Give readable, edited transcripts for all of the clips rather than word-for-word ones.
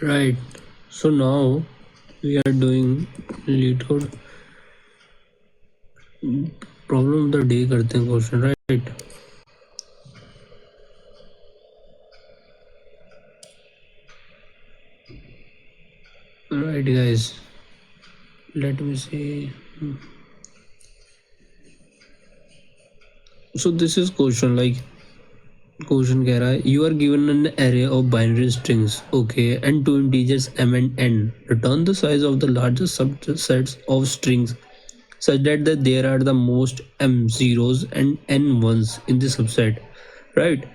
Right. So now we are doing Leetcode problem of the day करते हैं question right. Right guys, let me see. So this is question like question कह रहा है you are given an array of binary strings, okay, and two integers m and n. Return the size of the largest subsets of strings such that there are the most m zeros and n ones in the subset. Right,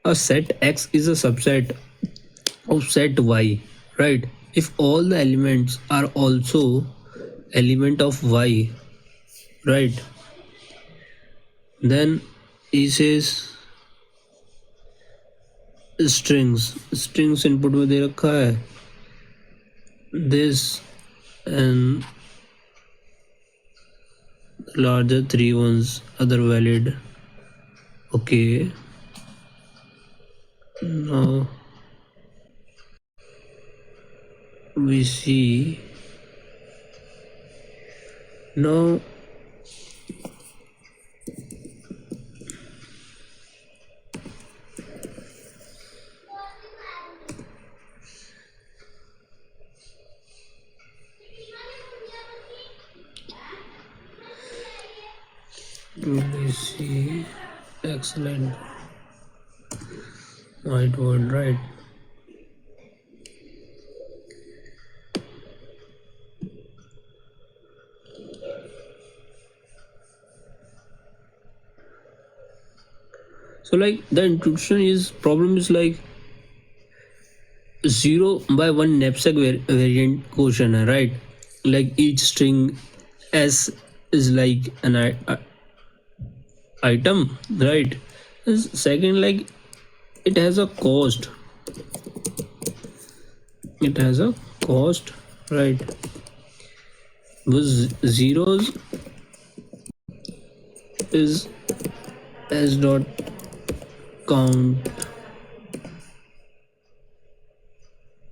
a set x is a subset of set y. Right, if all the elements are also element of y, right, then he says strings input में दे रखा है this and larger three ones other valid. Okay, now we see now we see excellent whiteboard, right. So like the introduction is problem is like 0 by 1 knapsack variant question है, right, like each string s is like an item, right. Second, like it has a cost, right, with zeros is s dot count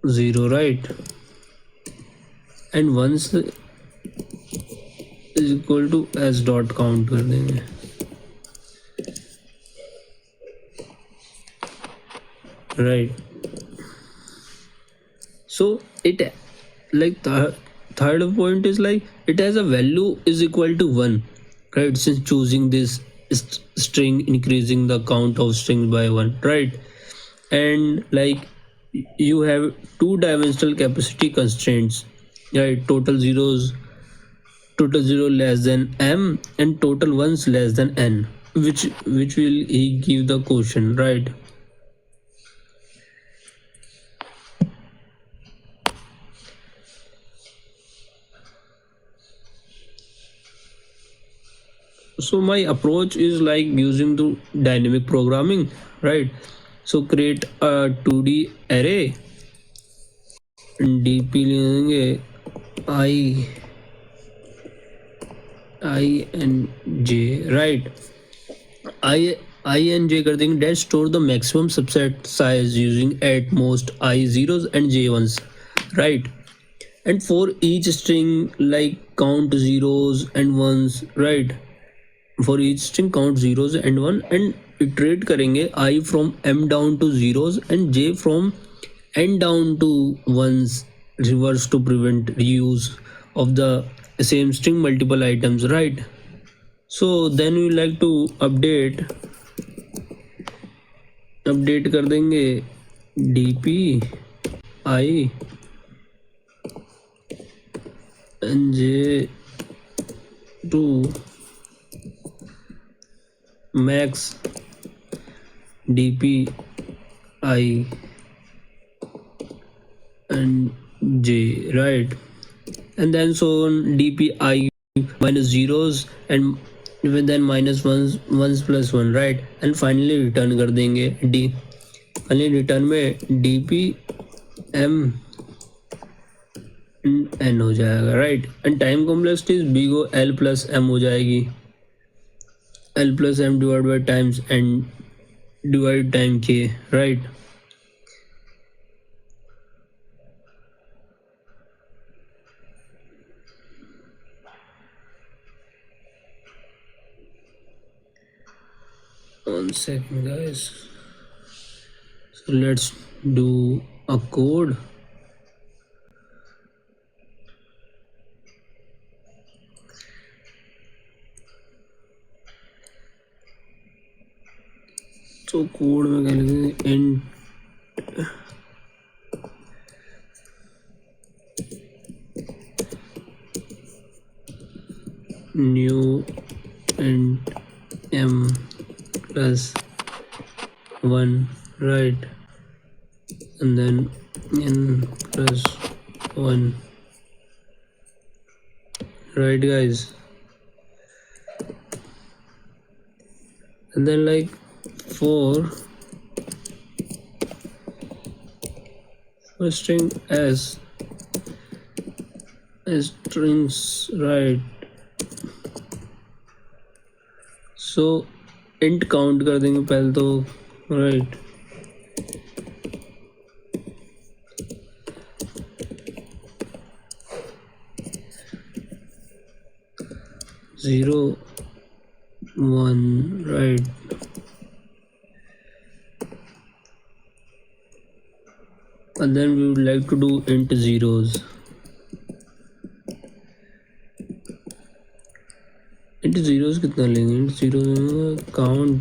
0, right, and once is equal to s dot count कर देंगे. Right, so it like the third point is like it has a value is equal to 1, right, since choosing this string increasing the count of strings by 1, right, and like you have two dimensional capacity constraints, right, total zero less than m and total ones less than n, which will he give the question, right. So my approach is like using the dynamic programming, right. So create a 2D array, dp लेंगे I and j, right. I and j कर देंगे that store the maximum subset size using at most I zeros and j ones, right, and for each string like count zeros and ones, right, for each string count zeros and 1 and iterate करेंगे I from m down to zeros and j from n down to ones, reverse to prevent reuse of the same string multiple items, right. So then we like to update कर देंगे dp I and j to max dp I and j, right, and then so on dp I minus zeros and then minus ones plus 1, right, and finally return कर देंगे finally return में dp m n हो जाएगा, right, and time complexity is b को l plus m हो जाएगी, l plus m divided by times n divided time k, right. second, guys. So let's do a code. तो code में क्या लिखेंगे, int new int m plus 1, right, and then n plus 1, right, guys, and then like for string s strings, right, so int count कर देंगे पहले तो, right, zero 1, right, and then we would like to do int zeros. int zeros कितना लेंगे, int zeros count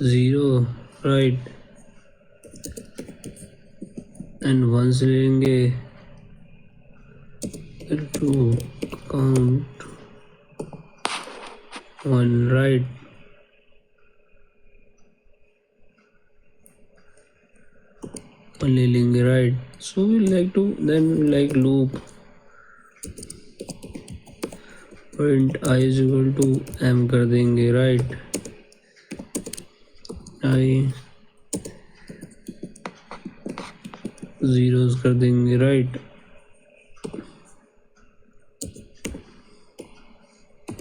0, right, and once लेंगे 2 count 1, right, ले लेंगे, right, so we like to then like loop int I is equal to m कर देंगे, right, I zeros कर देंगे, right,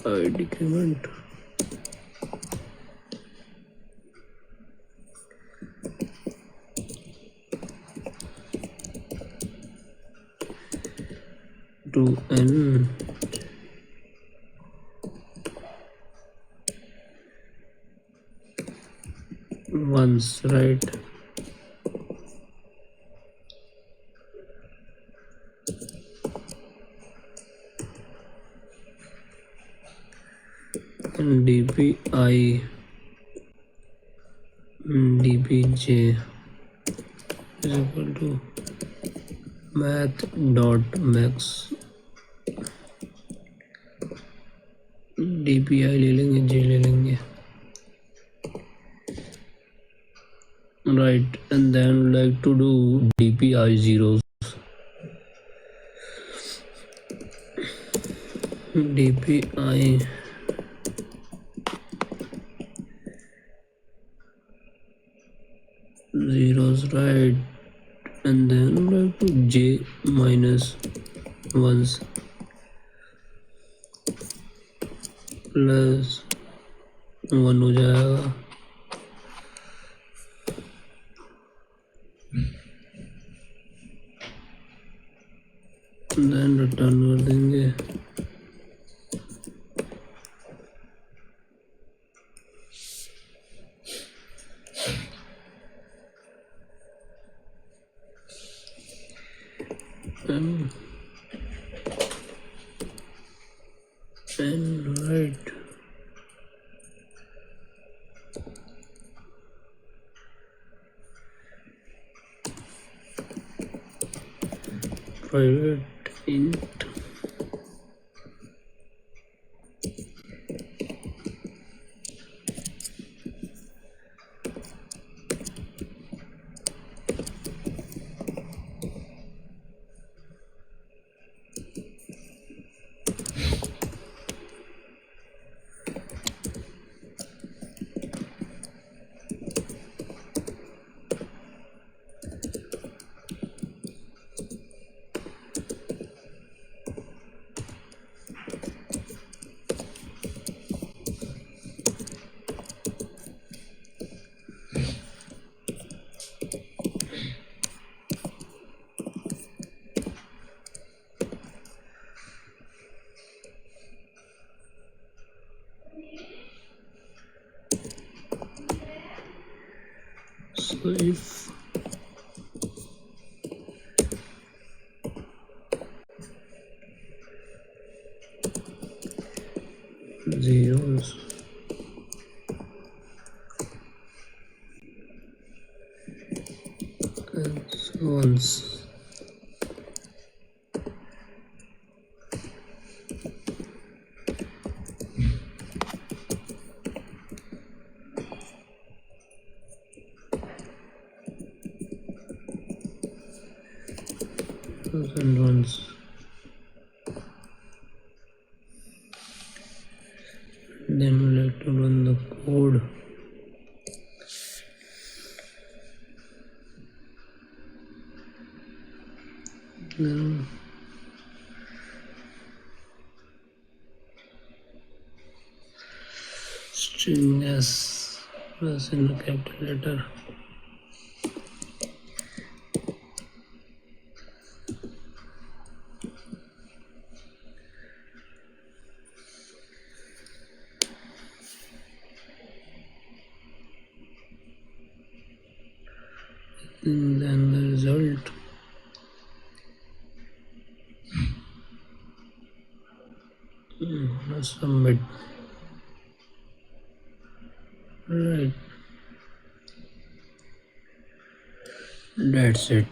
I decrement to n once, right, and dpi dpj is equal to math dot max, dpi ले लेंगे, j ले लेंगे, right, and then like to do dpi zeros, dpi zeros, right, and then like to j minus ones plus 1 हो जाएगा, then return कर देंगे, and right, private int So if zeros and ones, and ones, then we'll have to run the code. Then string s plus in a capital letter. And then the result. Submit. Right. That's it.